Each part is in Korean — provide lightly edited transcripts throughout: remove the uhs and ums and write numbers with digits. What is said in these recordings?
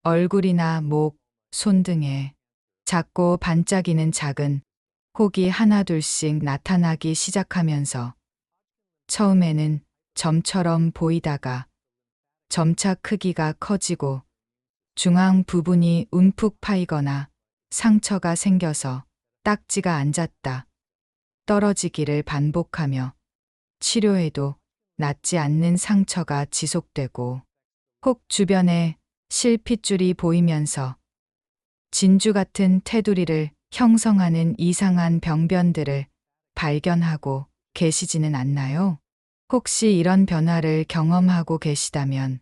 얼굴이나 목, 손 등에 작고 반짝이는 작은 혹이 하나둘씩 나타나기 시작하면서 처음에는 점처럼 보이다가 점차 크기가 커지고 중앙 부분이 움푹 파이거나 상처가 생겨서 딱지가 앉았다 떨어지기를 반복하며 치료해도 낫지 않는 상처가 지속되고 혹 주변에 실핏줄이 보이면서 진주 같은 테두리를 형성하는 이상한 병변들을 발견하고 계시지는 않나요? 혹시 이런 변화를 경험하고 계시다면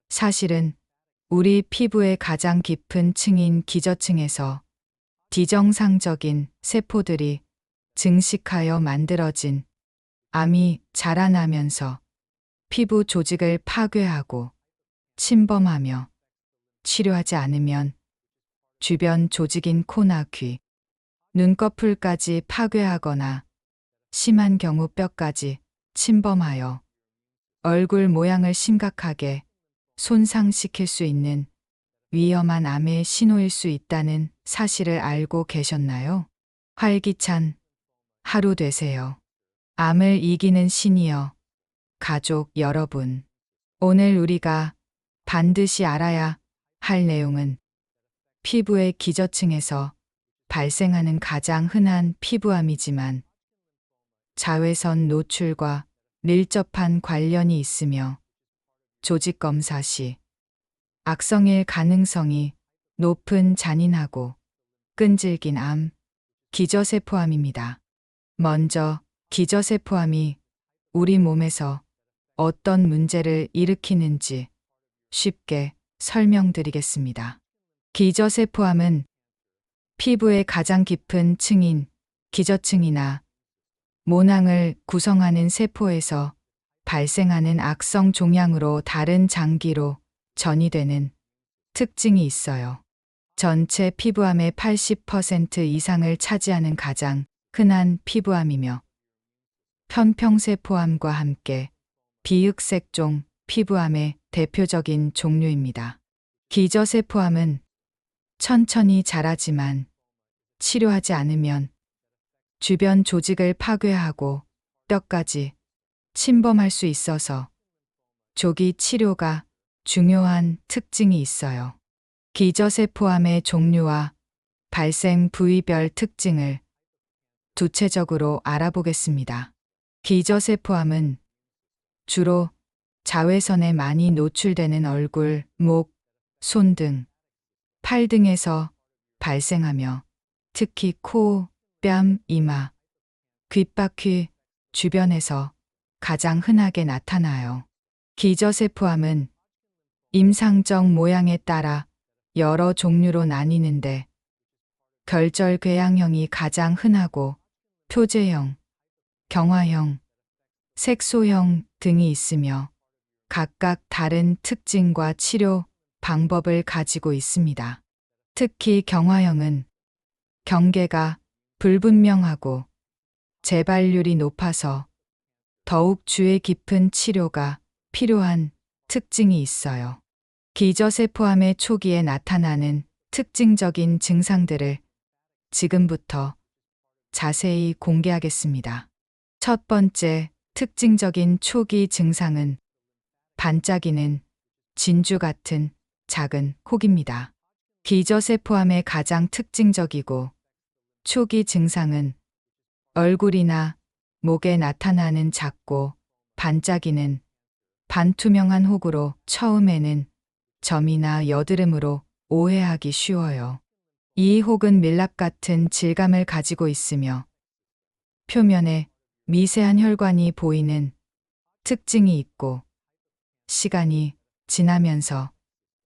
사실은 우리 피부의 가장 깊은 층인 기저층에서 비정상적인 세포들이 증식하여 만들어진 암이 자라나면서 피부 조직을 파괴하고 침범하며 치료하지 않으면 주변 조직인 코나 귀, 눈꺼풀까지 파괴하거나 심한 경우 뼈까지 침범하여 얼굴 모양을 심각하게 손상시킬 수 있는 위험한 암의 신호일 수 있다는 사실을 알고 계셨나요? 활기찬 하루 되세요. 암을 이기는 신이여, 가족 여러분. 오늘 우리가 반드시 알아야 할 내용은 피부의 기저층에서 발생하는 가장 흔한 피부암이지만 자외선 노출과 밀접한 관련이 있으며 조직 검사 시 악성일 가능성이 높은 잔인하고 끈질긴 암, 기저세포암입니다. 먼저 기저세포암이 우리 몸에서 어떤 문제를 일으키는지 쉽게 설명드리겠습니다. 기저세포암은 피부의 가장 깊은 층인 기저층이나 모낭을 구성하는 세포에서 발생하는 악성 종양으로 다른 장기로 전이되는 특징이 있어요. 전체 피부암의 80% 이상을 차지하는 가장 흔한 피부암이며 편평세포암과 함께 비흑색종 피부암의 대표적인 종류입니다. 기저세포암은 천천히 자라지만 치료하지 않으면 주변 조직을 파괴하고 뼈까지 침범할 수 있어서 조기 치료가 중요한 특징이 있어요. 기저세포암의 종류와 발생 부위별 특징을 구체적으로 알아보겠습니다. 기저세포암은 주로 자외선에 많이 노출되는 얼굴, 목, 손 등, 팔 등에서 발생하며 특히 코, 뺨, 이마, 귓바퀴 주변에서 가장 흔하게 나타나요. 기저세포암은 임상적 모양에 따라 여러 종류로 나뉘는데 결절궤양형이 가장 흔하고 표제형, 경화형, 색소형 등이 있으며 각각 다른 특징과 치료 방법을 가지고 있습니다. 특히 경화형은 경계가 불분명하고 재발률이 높아서 더욱 주의 깊은 치료가 필요한 특징이 있어요. 기저세포암의 초기에 나타나는 특징적인 증상들을 지금부터 자세히 공개하겠습니다. 첫 번째 특징적인 초기 증상은 반짝이는 진주 같은 작은 혹입니다. 기저세포암의 가장 특징적이고 초기 증상은 얼굴이나 목에 나타나는 작고 반짝이는 반투명한 혹으로 처음에는 점이나 여드름으로 오해하기 쉬워요. 이 혹은 밀랍 같은 질감을 가지고 있으며 표면에 미세한 혈관이 보이는 특징이 있고 시간이 지나면서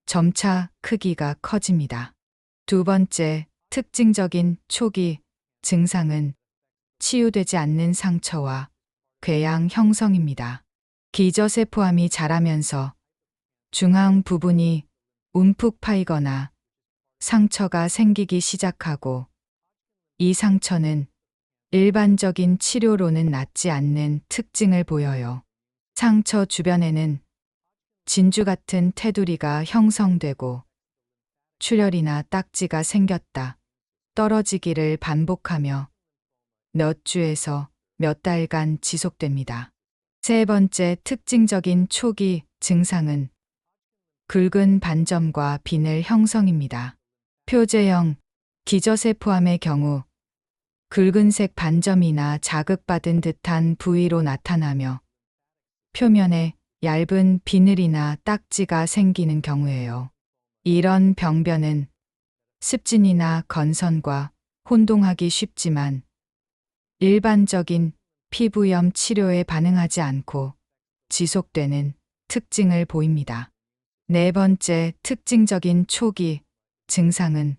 점차 크기가 커집니다. 두 번째 특징적인 초기 증상은 치유되지 않는 상처와 궤양 형성입니다. 기저세포암이 자라면서 중앙 부분이 움푹 파이거나 상처가 생기기 시작하고 이 상처는 일반적인 치료로는 낫지 않는 특징을 보여요. 상처 주변에는 진주 같은 테두리가 형성되고 출혈이나 딱지가 생겼다 떨어지기를 반복하며 몇 주에서 몇 달간 지속됩니다. 세 번째 특징적인 초기 증상은 굵은 반점과 비늘 형성입니다. 표제형 기저세포암의 경우 굵은색 반점이나 자극받은 듯한 부위로 나타나며 표면에 얇은 비늘이나 딱지가 생기는 경우예요. 이런 병변은 습진이나 건선과 혼동하기 쉽지만 일반적인 피부염 치료에 반응하지 않고 지속되는 특징을 보입니다. 네 번째 특징적인 초기 증상은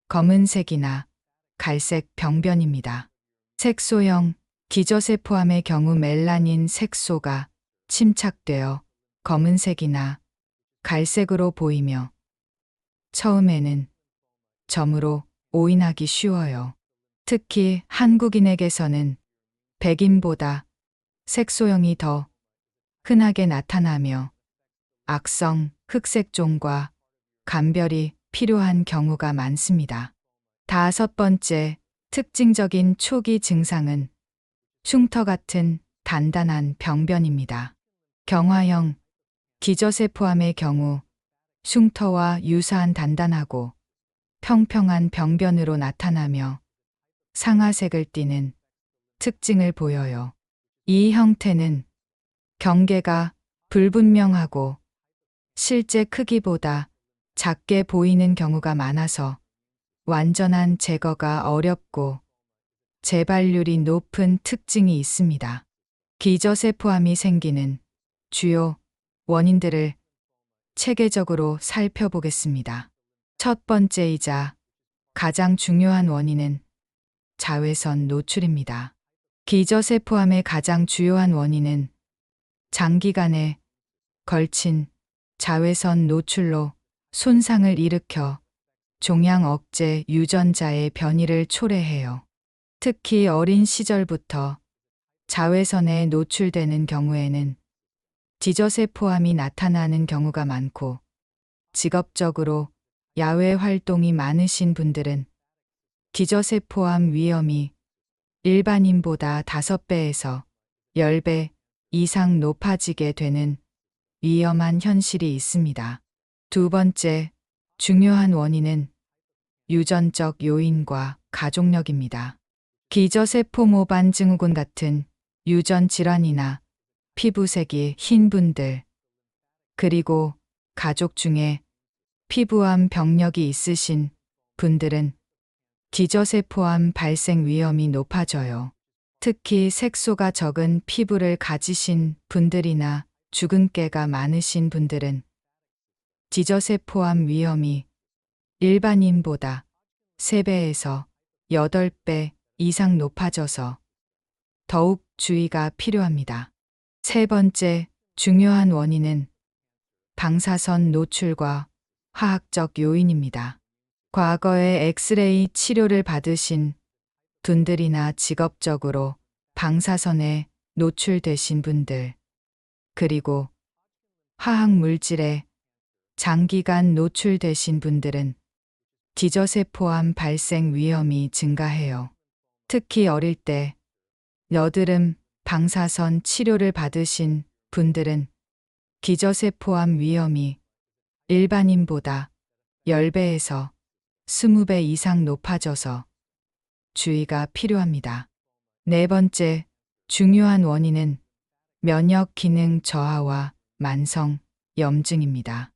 검은색이나 갈색 병변입니다. 색소형 기저세포암의 경우 멜라닌 색소가 침착되어 검은색이나 갈색으로 보이며 처음에는 점으로 오인하기 쉬워요. 특히 한국인에게서는 백인보다 색소형이 더 흔하게 나타나며 악성 흑색종과 감별이 필요한 경우가 많습니다. 다섯 번째 특징적인 초기 증상은 흉터 같은 단단한 병변입니다. 경화형 기저세포암의 경우 흉터와 유사한 단단하고 평평한 병변으로 나타나며 상아색을 띠는 특징을 보여요. 이 형태는 경계가 불분명하고 실제 크기보다 작게 보이는 경우가 많아서 완전한 제거가 어렵고 재발률이 높은 특징이 있습니다. 기저세포암이 생기는 주요 원인들을 체계적으로 살펴보겠습니다. 첫 번째이자 가장 중요한 원인은 자외선 노출입니다. 기저세포암의 가장 주요한 원인은 장기간에 걸친 자외선 노출로 손상을 일으켜 종양 억제 유전자의 변이를 초래해요. 특히 어린 시절부터 자외선에 노출되는 경우에는 기저세포암이 나타나는 경우가 많고 직업적으로 야외 활동이 많으신 분들은 기저세포암 위험이 일반인보다 5배에서 10배 이상 높아지게 되는 위험한 현실이 있습니다. 두 번째 중요한 원인은 유전적 요인과 가족력입니다. 기저세포 모반 증후군 같은 유전 질환이나 피부색이 흰 분들, 그리고 가족 중에 피부암 병력이 있으신 분들은 기저세포암 발생 위험이 높아져요. 특히 색소가 적은 피부를 가지신 분들이나 주근깨가 많으신 분들은 기저세포암 위험이 일반인보다 3배에서 8배 이상 높아져서 더욱 주의가 필요합니다. 세 번째 중요한 원인은 방사선 노출과 화학적 요인입니다. 과거에 엑스레이 치료를 받으신 분들이나 직업적으로 방사선에 노출되신 분들, 그리고 화학 물질에 장기간 노출되신 분들은 기저세포암 발생 위험이 증가해요. 특히 어릴 때 여드름 방사선 치료를 받으신 분들은 기저세포암 위험이 일반인보다 10배에서 20배 이상 높아져서 주의가 필요합니다. 네 번째 중요한 원인은 면역 기능 저하와 만성 염증입니다.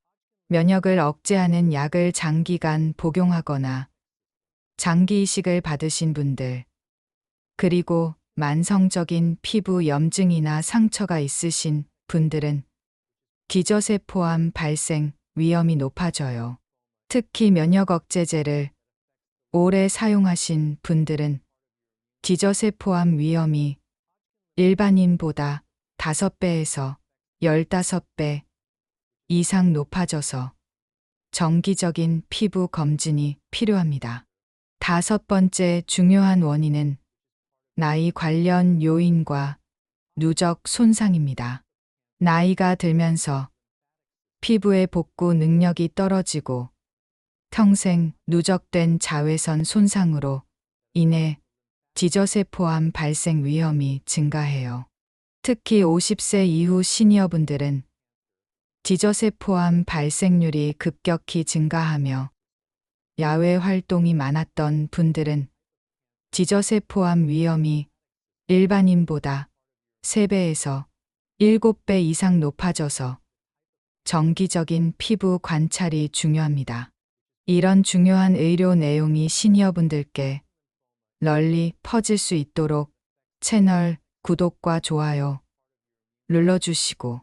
면역을 억제하는 약을 장기간 복용하거나 장기 이식을 받으신 분들, 그리고 만성적인 피부 염증이나 상처가 있으신 분들은 기저세포암 발생 위험이 높아져요. 특히 면역 억제제를 오래 사용하신 분들은 기저세포암 위험이 일반인보다 5배에서 15배 이상 높아져서 정기적인 피부 검진이 필요합니다. 다섯 번째 중요한 원인은 나이 관련 요인과 누적 손상입니다. 나이가 들면서 피부의 복구 능력이 떨어지고 평생 누적된 자외선 손상으로 인해 지저세포암 발생 위험이 증가해요. 특히 50세 이후 시니어분들은 지저세포암 발생률이 급격히 증가하며 야외 활동이 많았던 분들은 지저세포암 위험이 일반인보다 3배에서 7배 이상 높아져서 정기적인 피부 관찰이 중요합니다. 이런 중요한 의료 내용이 시니어분들께 널리 퍼질 수 있도록 채널 구독과 좋아요 눌러주시고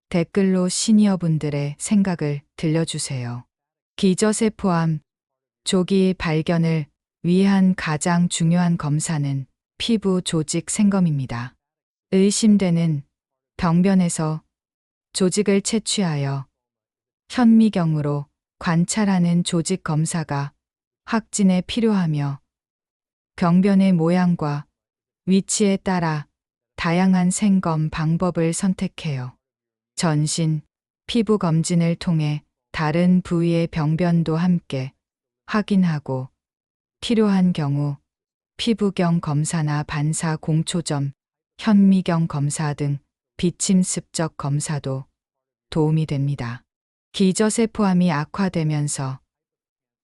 댓글로 시니어분들의 생각을 들려주세요. 기저세포암 조기 발견을 위한 가장 중요한 검사는 피부 조직 생검입니다. 의심되는 병변에서 조직을 채취하여 현미경으로 관찰하는 조직 검사가 확진에 필요하며 병변의 모양과 위치에 따라 다양한 생검 방법을 선택해요. 전신 피부 검진을 통해 다른 부위의 병변도 함께 확인하고 필요한 경우 피부경 검사나 반사 공초점, 현미경 검사 등 비침 습적 검사도 도움이 됩니다. 기저세포암이 악화되면서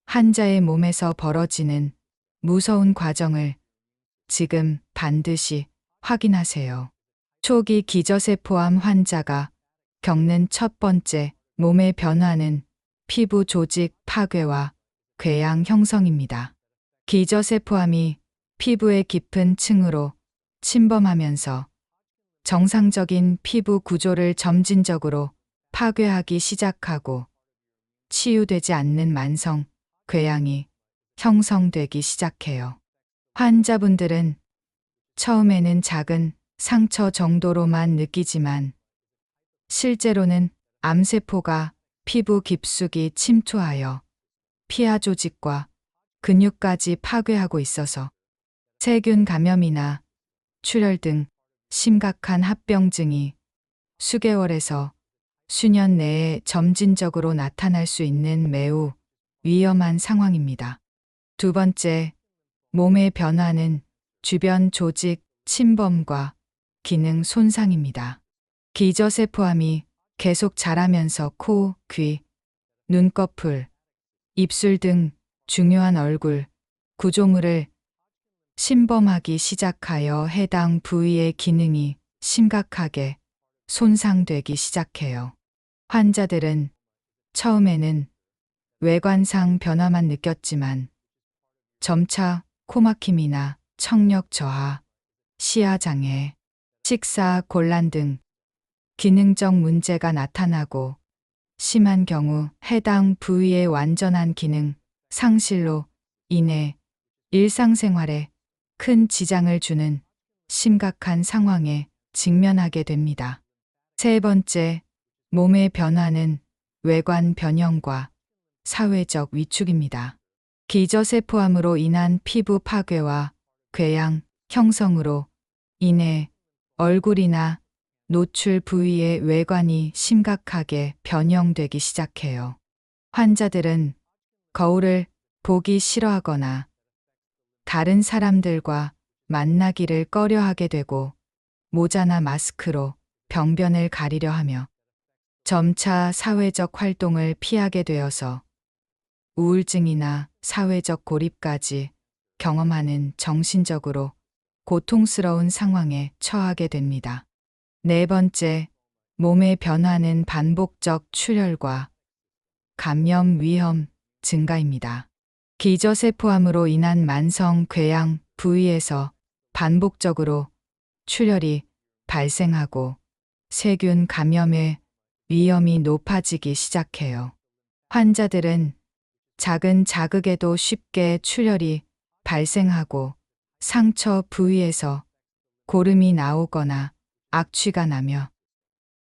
환자의 몸에서 벌어지는 무서운 과정을 지금 반드시 확인하세요. 초기 기저세포암 환자가 겪는 첫 번째 몸의 변화는 피부 조직 파괴와 궤양 형성입니다. 기저세포암이 피부의 깊은 층으로 침범하면서 정상적인 피부 구조를 점진적으로 파괴하기 시작하고 치유되지 않는 만성 궤양이 형성되기 시작해요. 환자분들은 처음에는 작은 상처 정도로만 느끼지만 실제로는 암세포가 피부 깊숙이 침투하여 피하 조직과 근육까지 파괴하고 있어서 세균 감염이나 출혈 등 심각한 합병증이 수개월에서 수년 내에 점진적으로 나타날 수 있는 매우 위험한 상황입니다. 두 번째, 몸의 변화는 주변 조직 침범과 기능 손상입니다. 기저세포암이 계속 자라면서 코, 귀, 눈꺼풀, 입술 등 중요한 얼굴 구조물을 침범하기 시작하여 해당 부위의 기능이 심각하게 손상되기 시작해요. 환자들은 처음에는 외관상 변화만 느꼈지만 점차 코막힘이나 청력 저하, 시야 장애, 식사 곤란 등 기능적 문제가 나타나고 심한 경우 해당 부위의 완전한 기능 상실로 인해 일상생활에 큰 지장을 주는 심각한 상황에 직면하게 됩니다. 세 번째, 몸의 변화는 외관 변형과 사회적 위축입니다. 기저세포암으로 인한 피부 파괴와 궤양 형성으로 인해 얼굴이나 노출 부위의 외관이 심각하게 변형되기 시작해요. 환자들은 거울을 보기 싫어하거나 다른 사람들과 만나기를 꺼려하게 되고 모자나 마스크로 병변을 가리려 하며 점차 사회적 활동을 피하게 되어서 우울증이나 사회적 고립까지 경험하는 정신적으로 고통스러운 상황에 처하게 됩니다. 네 번째, 몸의 변화는 반복적 출혈과 감염 위험 증가입니다. 기저세포암으로 인한 만성 궤양 부위에서 반복적으로 출혈이 발생하고 세균 감염의 위험이 높아지기 시작해요. 환자들은 작은 자극에도 쉽게 출혈이 발생하고 상처 부위에서 고름이 나오거나 악취가 나며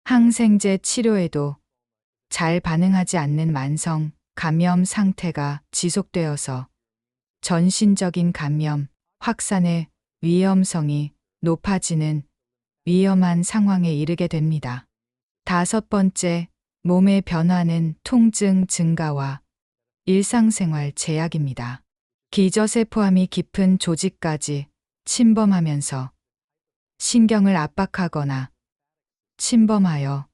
항생제 치료에도 잘 반응하지 않는 만성 감염 상태가 지속되어서 전신적인 감염, 확산의 위험성이 높아지는 위험한 상황에 이르게 됩니다. 다섯 번째, 몸의 변화는 통증 증가와 일상생활 제약입니다. 기저세포암이 깊은 조직까지 침범하면서 신경을 압박하거나 침범하여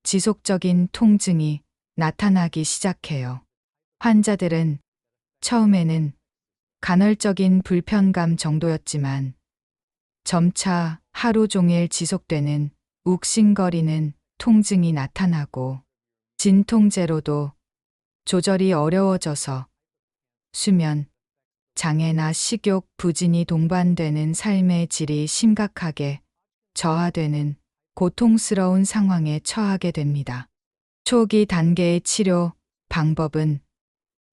지속적인 통증이 나타나기 시작해요. 환자들은 처음에는 간헐적인 불편감 정도였지만 점차 하루 종일 지속되는 욱신거리는 통증이 나타나고 진통제로도 조절이 어려워져서 수면 장애나 식욕 부진이 동반되는 삶의 질이 심각하게 저하되는 고통스러운 상황에 처하게 됩니다. 초기 단계의 치료 방법은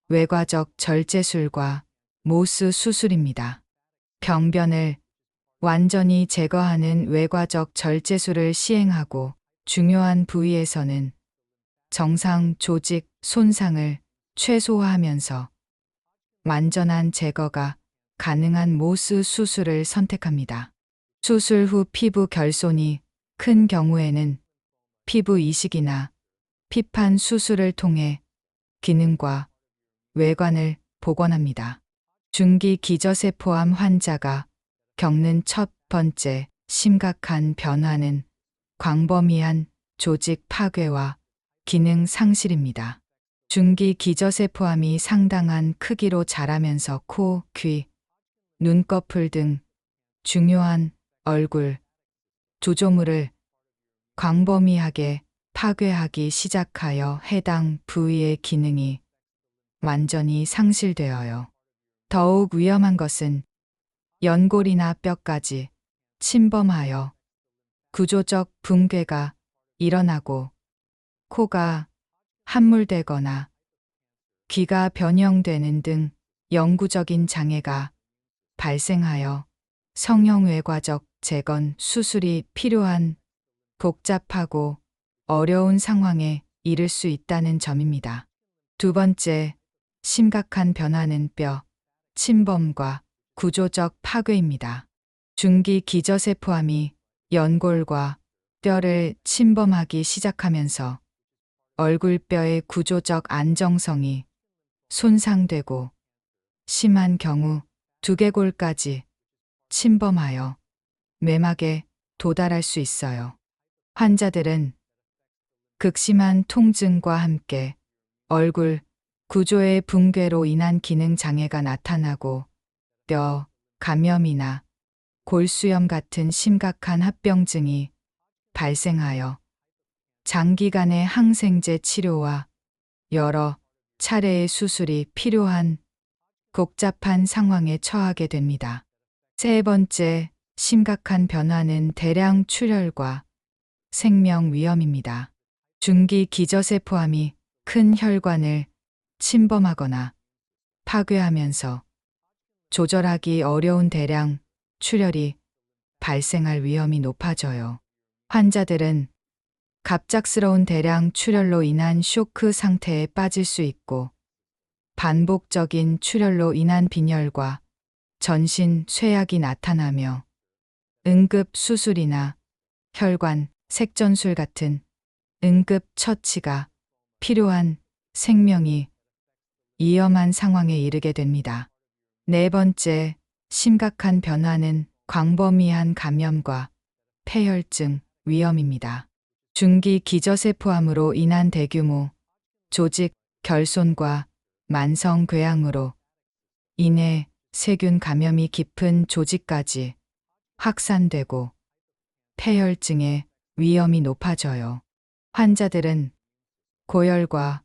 외과적 절제술과 모스 수술입니다. 병변을 완전히 제거하는 외과적 절제술을 시행하고 중요한 부위에서는 정상 조직 손상을 최소화하면서 완전한 제거가 가능한 모스 수술을 선택합니다. 수술 후 피부 결손이 큰 경우에는 피부 이식이나 피판 수술을 통해 기능과 외관을 복원합니다. 중기 기저세포암 환자가 겪는 첫 번째 심각한 변화는 광범위한 조직 파괴와 기능 상실입니다. 중기 기저세포암이 상당한 크기로 자라면서 코, 귀, 눈꺼풀 등 중요한 얼굴, 조조물을 광범위하게 파괴하기 시작하여 해당 부위의 기능이 완전히 상실되어요. 더욱 위험한 것은 연골이나 뼈까지 침범하여 구조적 붕괴가 일어나고 코가 함몰되거나 귀가 변형되는 등 영구적인 장애가 발생하여 성형외과적 재건 수술이 필요한 복잡하고 어려운 상황에 이를 수 있다는 점입니다. 두 번째, 심각한 변화는 뼈 침범과 구조적 파괴입니다. 중기 기저세포암이 연골과 뼈를 침범하기 시작하면서 얼굴뼈의 구조적 안정성이 손상되고 심한 경우 두개골까지 침범하여 매막에 도달할 수 있어요. 환자들은 극심한 통증과 함께 얼굴 구조의 붕괴로 인한 기능 장애가 나타나고 뼈 감염이나 골수염 같은 심각한 합병증이 발생하여 장기간의 항생제 치료와 여러 차례의 수술이 필요한 복잡한 상황에 처하게 됩니다. 세 번째, 심각한 변화는 대량 출혈과 생명 위험입니다. 중기 기저세포암이 큰 혈관을 침범하거나 파괴하면서 조절하기 어려운 대량 출혈이 발생할 위험이 높아져요. 환자들은 갑작스러운 대량 출혈로 인한 쇼크 상태에 빠질 수 있고 반복적인 출혈로 인한 빈혈과 전신 쇠약이 나타나며 응급 수술이나 혈관 색전술 같은 응급 처치가 필요한 생명이 위험한 상황에 이르게 됩니다. 네 번째, 심각한 변화는 광범위한 감염과 폐혈증 위험입니다. 중기 기저세포암으로 인한 대규모 조직 결손과 만성 궤양으로 인해 세균 감염이 깊은 조직까지 확산되고 폐혈증의 위험이 높아져요. 환자들은 고열과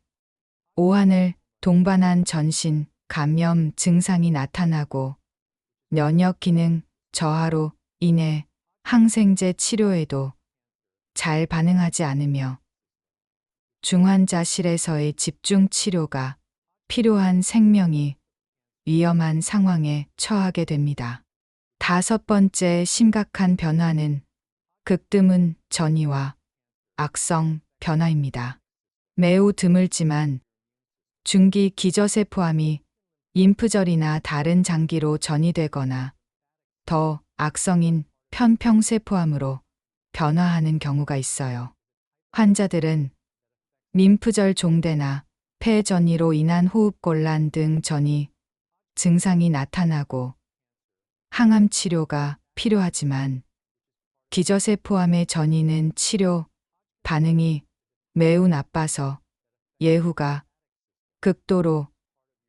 오한을 동반한 전신 감염 증상이 나타나고 면역 기능 저하로 인해 항생제 치료에도 잘 반응하지 않으며 중환자실에서의 집중 치료가 필요한 생명이 위험한 상황에 처하게 됩니다. 다섯 번째 심각한 변화는 극드문 전이와 악성 변화입니다. 매우 드물지만 중기 기저세포암이 림프절이나 다른 장기로 전이되거나 더 악성인 편평세포암으로 변화하는 경우가 있어요. 환자들은 림프절 종대나 폐 전이로 인한 호흡곤란 등 전이 증상이 나타나고 항암 치료가 필요하지만 기저세포암의 전이는 치료 반응이 매우 나빠서 예후가 극도로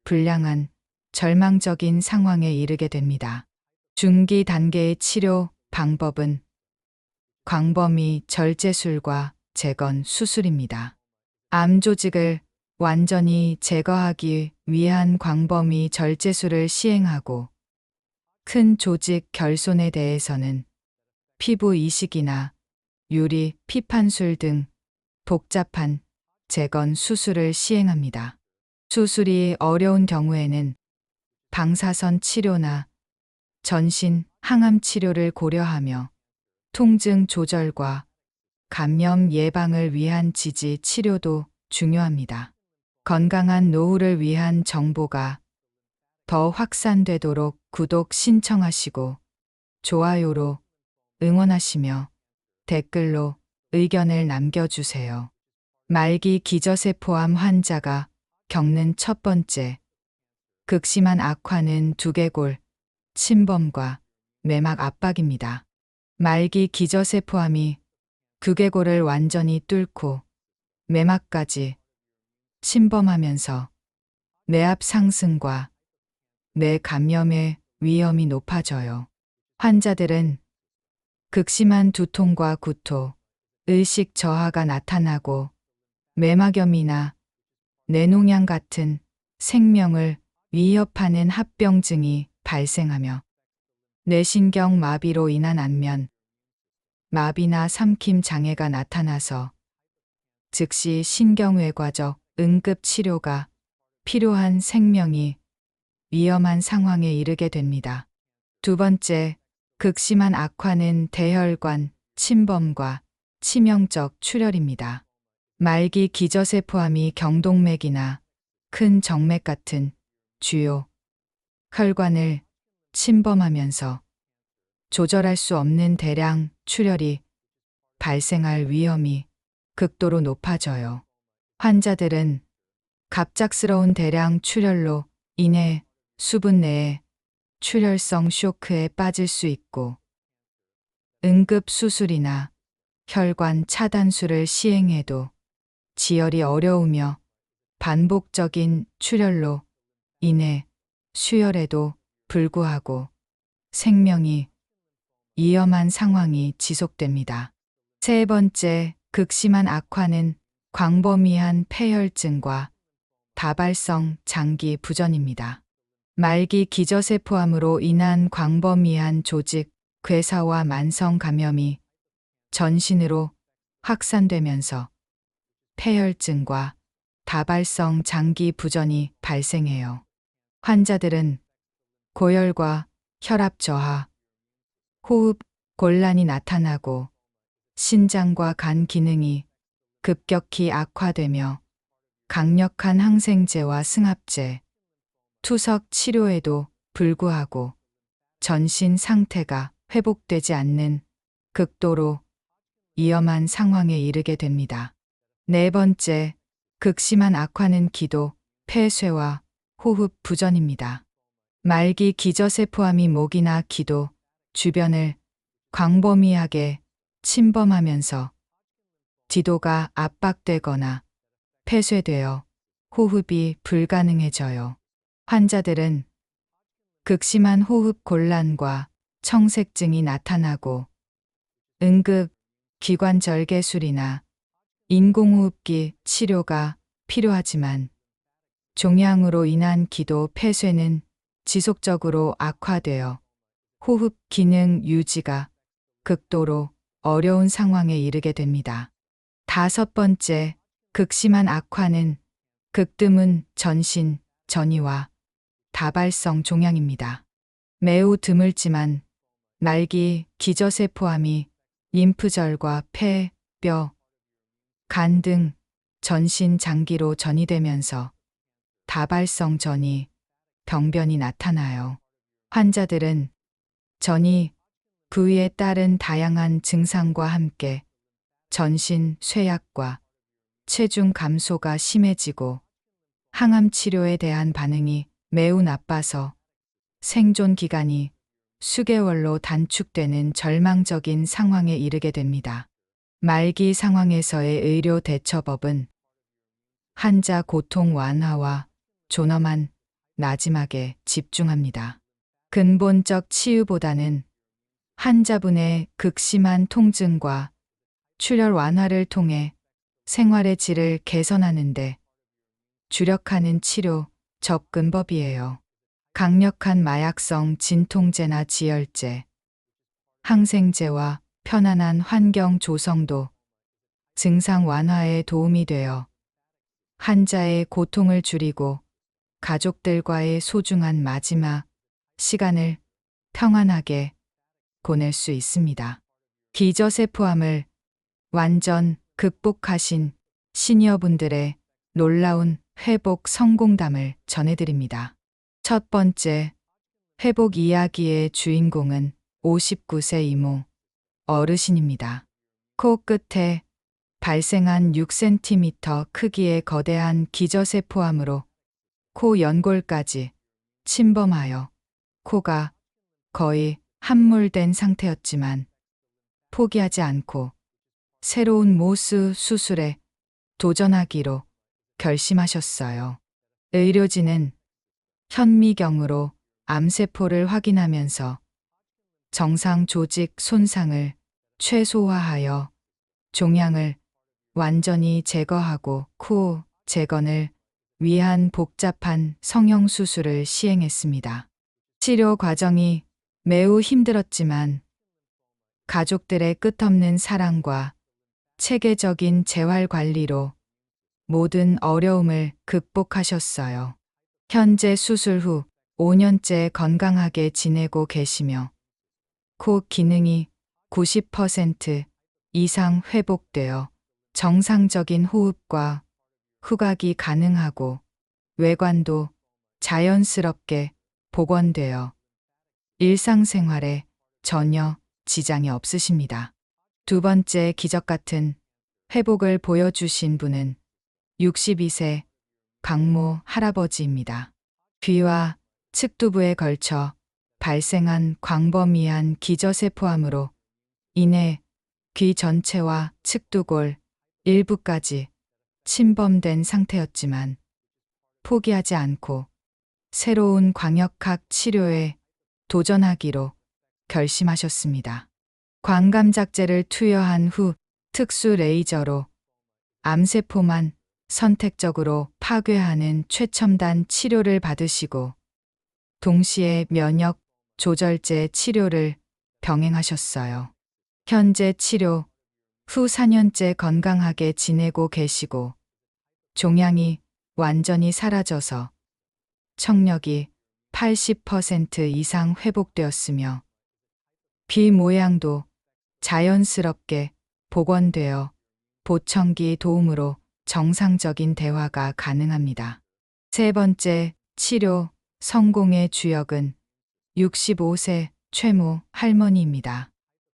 불량한 절망적인 상황에 이르게 됩니다. 중기 단계의 치료 방법은 광범위 절제술과 재건 수술입니다. 암 조직을 완전히 제거하기 위한 광범위 절제술을 시행하고 큰 조직 결손에 대해서는 피부 이식이나 유리 피판술 등 복잡한 재건 수술을 시행합니다. 수술이 어려운 경우에는 방사선 치료나 전신 항암 치료를 고려하며 통증 조절과 감염 예방을 위한 지지 치료도 중요합니다. 건강한 노후를 위한 정보가 더 확산되도록 구독 신청하시고 좋아요로 응원하시며 댓글로 의견을 남겨주세요. 말기 기저세포암 환자가 겪는 첫 번째 극심한 악화는 두개골 침범과 매막 압박입니다. 말기 기저세포암이 두개골을 완전히 뚫고 매막까지 침범하면서 뇌압 상승과 뇌 감염의 위험이 높아져요. 환자들은 극심한 두통과 구토, 의식 저하가 나타나고 매막염이나 뇌농양 같은 생명을 위협하는 합병증이 발생하며 뇌신경 마비로 인한 안면, 마비나 삼킴 장애가 나타나서 즉시 신경외과적 응급치료가 필요한 생명이 위험한 상황에 이르게 됩니다. 두 번째, 극심한 악화는 대혈관 침범과 치명적 출혈입니다. 말기 기저세포암이 경동맥이나 큰 정맥 같은 주요 혈관을 침범하면서 조절할 수 없는 대량 출혈이 발생할 위험이 극도로 높아져요. 환자들은 갑작스러운 대량 출혈로 인해 수분 내에 출혈성 쇼크에 빠질 수 있고 응급 수술이나 혈관 차단술을 시행해도 지혈이 어려우며 반복적인 출혈로 인해 수혈에도 불구하고 생명이 위험한 상황이 지속됩니다. 세 번째, 극심한 악화는 광범위한 폐혈증과 다발성 장기 부전입니다. 말기 기저세포암으로 인한 광범위한 조직 괴사와 만성 감염이 전신으로 확산되면서 폐혈증과 다발성 장기 부전이 발생해요. 환자들은 고열과 혈압 저하, 호흡 곤란이 나타나고 신장과 간 기능이 급격히 악화되며 강력한 항생제와 승합제, 투석 치료에도 불구하고 전신 상태가 회복되지 않는 극도로 위험한 상황에 이르게 됩니다. 네 번째, 극심한 악화는 기도, 폐쇄와 호흡 부전입니다. 말기 기저세포암이 목이나 기도 주변을 광범위하게 침범하면서 기도가 압박되거나 폐쇄되어 호흡이 불가능해져요. 환자들은 극심한 호흡 곤란과 청색증이 나타나고 응급 기관절개술이나 인공호흡기 치료가 필요하지만 종양으로 인한 기도 폐쇄는 지속적으로 악화되어 호흡 기능 유지가 극도로 어려운 상황에 이르게 됩니다. 다섯 번째, 극심한 악화는 극드문 전신 전이와 다발성 종양입니다. 매우 드물지만 말기 기저세포암이 림프절과 폐, 뼈, 간 등 전신 장기로 전이되면서 다발성 전이 병변이 나타나요. 환자들은 전이 부위에 따른 다양한 증상과 함께 전신 쇠약과 체중 감소가 심해지고 항암 치료에 대한 반응이 매우 나빠서 생존 기간이 수개월로 단축되는 절망적인 상황에 이르게 됩니다. 말기 상황에서의 의료 대처법은 환자 고통 완화와 존엄한 나짐막에 집중합니다. 근본적 치유보다는 환자분의 극심한 통증과 출혈 완화를 통해 생활의 질을 개선하는 데 주력하는 치료 접근법이에요. 강력한 마약성 진통제나 지혈제, 항생제와 편안한 환경 조성도 증상 완화에 도움이 되어 환자의 고통을 줄이고 가족들과의 소중한 마지막 시간을 평안하게 보낼 수 있습니다. 기저세포암을 완전 극복하신 시니어분들의 놀라운 회복 성공담을 전해드립니다. 첫 번째, 회복 이야기의 주인공은 59세 이모, 어르신입니다. 코끝에 발생한 6cm 크기의 거대한 기저세포암으로 코 연골까지 침범하여 코가 거의 함몰된 상태였지만 포기하지 않고 새로운 모수 수술에 도전하기로 결심하셨어요. 의료진은 현미경으로 암세포를 확인하면서 정상 조직 손상을 최소화하여 종양을 완전히 제거하고 코 재건을 위한 복잡한 성형수술을 시행했습니다. 치료 과정이 매우 힘들었지만 가족들의 끝없는 사랑과 체계적인 재활 관리로 모든 어려움을 극복하셨어요. 현재 수술 후 5년째 건강하게 지내고 계시며 코 기능이 90% 이상 회복되어 정상적인 호흡과 후각이 가능하고 외관도 자연스럽게 복원되어 일상생활에 전혀 지장이 없으십니다. 두 번째 기적 같은 회복을 보여주신 분은 62세 강모 할아버지입니다. 귀와 측두부에 걸쳐 발생한 광범위한 기저세포암으로 인해 귀 전체와 측두골 일부까지 침범된 상태였지만 포기하지 않고 새로운 광역학 치료에 도전하기로 결심하셨습니다. 광감작제를 투여한 후 특수 레이저로 암세포만 선택적으로 파괴하는 최첨단 치료를 받으시고 동시에 면역 조절제 치료를 병행하셨어요. 현재 치료 후 4년째 건강하게 지내고 계시고 종양이 완전히 사라져서 청력이 80% 이상 회복되었으며 귀 모양도 자연스럽게 복원되어 보청기 도움으로 정상적인 대화가 가능합니다. 세 번째, 치료 성공의 주역은 65세 최모 할머니입니다.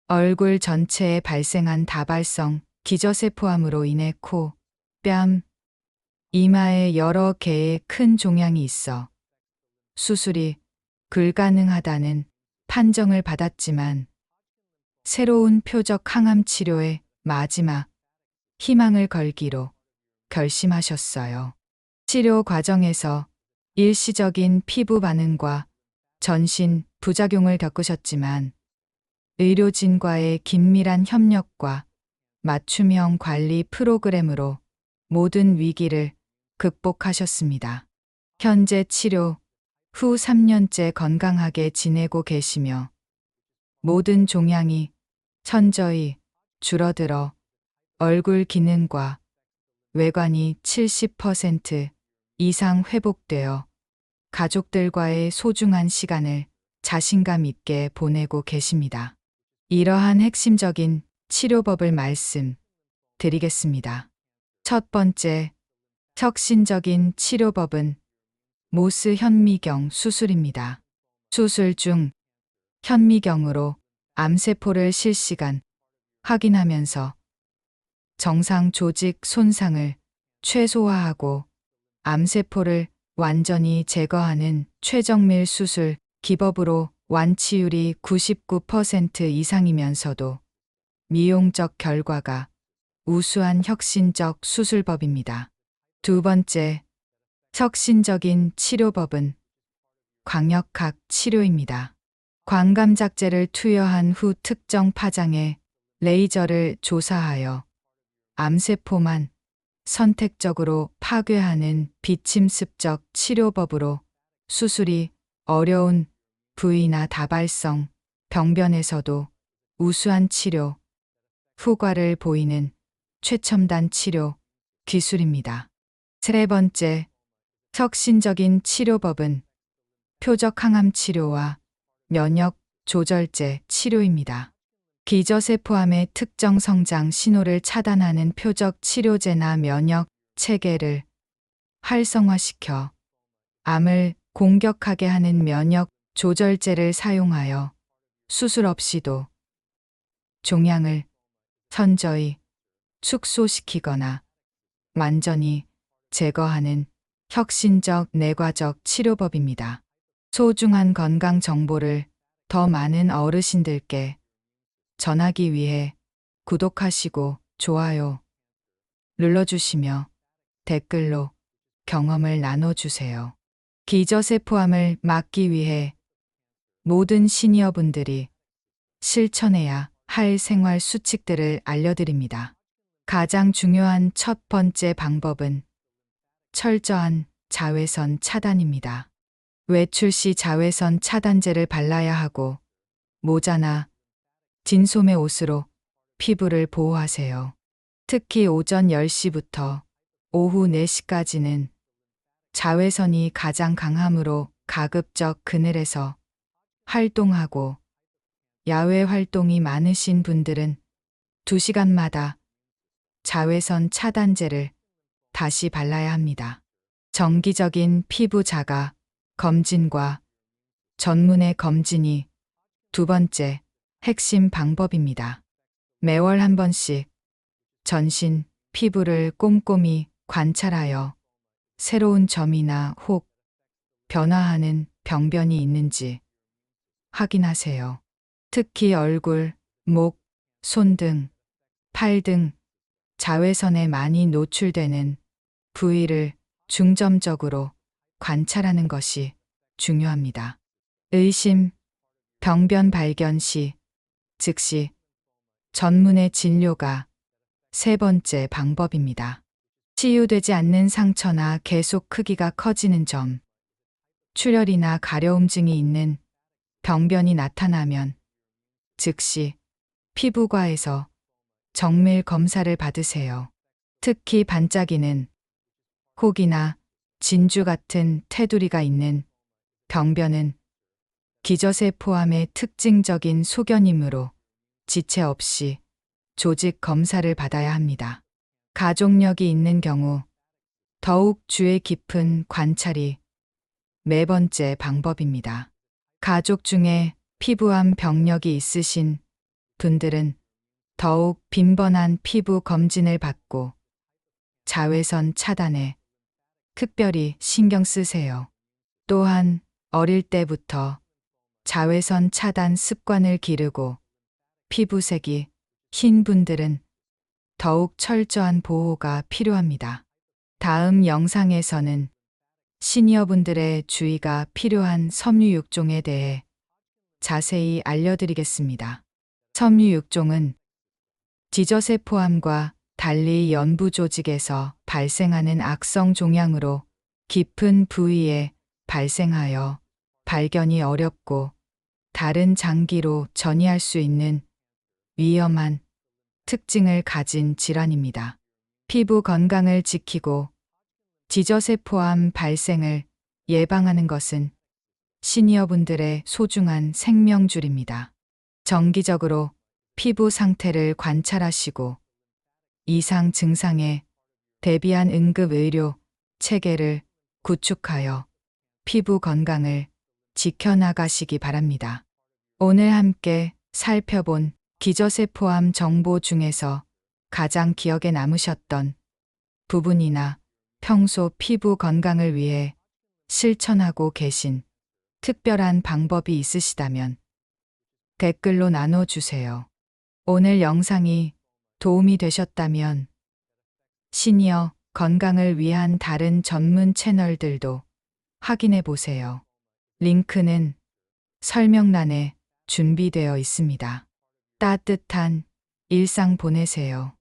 얼굴 전체에 발생한 다발성 기저세포암으로 인해 코, 뺨, 이마에 여러 개의 큰 종양이 있어 수술이 불가능하다는 판정을 받았지만 새로운 표적 항암 치료의 마지막 희망을 걸기로 결심하셨어요. 치료 과정에서 일시적인 피부 반응과 전신 부작용을 겪으셨지만 의료진과의 긴밀한 협력과 맞춤형 관리 프로그램으로 모든 위기를 극복하셨습니다. 현재 치료 후 3년째 건강하게 지내고 계시며 모든 종양이 천저히 줄어들어 얼굴 기능과 외관이 70% 이상 회복되어 가족들과의 소중한 시간을 자신감 있게 보내고 계십니다. 이러한 핵심적인 치료법을 말씀드리겠습니다. 첫 번째, 혁신적인 치료법은 모스 현미경 수술입니다. 수술 중 현미경으로 암세포를 실시간 확인하면서 정상 조직 손상을 최소화하고 암세포를 완전히 제거하는 최정밀 수술 기법으로 완치율이 99% 이상이면서도 미용적 결과가 우수한 혁신적 수술법입니다. 두 번째, 혁신적인 치료법은 광역학 치료입니다. 광감작제를 투여한 후 특정 파장에 레이저를 조사하여 암세포만 선택적으로 파괴하는 비침습적 치료법으로 수술이 어려운 부위나 다발성 병변에서도 우수한 치료 효과를 보이는 최첨단 치료 기술입니다. 세 번째, 혁신적인 치료법은 표적 항암 치료와 면역 조절제 치료입니다. 기저세포암의 특정 성장 신호를 차단하는 표적 치료제나 면역 체계를 활성화시켜 암을 공격하게 하는 면역 조절제를 사용하여 수술 없이도 종양을 현저히 축소시키거나 완전히 제거하는 혁신적 내과적 치료법입니다. 소중한 건강 정보를 더 많은 어르신들께 전하기 위해 구독하시고 좋아요 눌러주시며 댓글로 경험을 나눠주세요. 기저세포암을 막기 위해 모든 시니어분들이 실천해야 할 생활 수칙들을 알려드립니다. 가장 중요한 첫 번째 방법은 철저한 자외선 차단입니다. 외출 시 자외선 차단제를 발라야 하고 모자나 진소매 옷으로 피부를 보호하세요. 특히 오전 10시부터 오후 4시까지는 자외선이 가장 강하므로 가급적 그늘에서 활동하고 야외 활동이 많으신 분들은 2시간마다 자외선 차단제를 다시 발라야 합니다. 정기적인 피부 자가 검진과 전문의 검진이 두 번째 핵심 방법입니다. 매월 한 번씩 전신 피부를 꼼꼼히 관찰하여 새로운 점이나 혹 변화하는 병변이 있는지 확인하세요. 특히 얼굴, 목, 손 등, 팔 등 자외선에 많이 노출되는 부위를 중점적으로 관찰하는 것이 중요합니다. 의심, 병변 발견 시 즉시 전문의 진료가 세 번째 방법입니다. 치유되지 않는 상처나 계속 크기가 커지는 점, 출혈이나 가려움증이 있는 병변이 나타나면 즉시 피부과에서 정밀 검사를 받으세요. 특히 반짝이는 혹이나 진주 같은 테두리가 있는 병변은 기저세포암의 특징적인 소견이므로 지체 없이 조직 검사를 받아야 합니다. 가족력이 있는 경우 더욱 주의 깊은 관찰이 네 번째 방법입니다. 가족 중에 피부암 병력이 있으신 분들은 더욱 빈번한 피부 검진을 받고 자외선 차단에 특별히 신경 쓰세요. 또한 어릴 때부터 자외선 차단 습관을 기르고 피부색이 흰 분들은 더욱 철저한 보호가 필요합니다. 다음 영상에서는 시니어분들의 주의가 필요한 섬유 6종에 대해 자세히 알려드리겠습니다. 섬유 6종은 기저세포암과 달리 연부 조직에서 발생하는 악성 종양으로 깊은 부위에 발생하여 발견이 어렵고 다른 장기로 전이할 수 있는 위험한 특징을 가진 질환입니다. 피부 건강을 지키고 기저세포암 발생을 예방하는 것은 시니어분들의 소중한 생명줄입니다. 정기적으로 피부 상태를 관찰하시고 이상 증상에 대비한 응급의료 체계를 구축하여 피부 건강을 지켜나가시기 바랍니다. 오늘 함께 살펴본 기저세포암 정보 중에서 가장 기억에 남으셨던 부분이나 평소 피부 건강을 위해 실천하고 계신 특별한 방법이 있으시다면 댓글로 나눠주세요. 오늘 영상이 도움이 되셨다면 시니어 건강을 위한 다른 전문 채널들도 확인해 보세요. 링크는 설명란에 준비되어 있습니다. 따뜻한 일상 보내세요.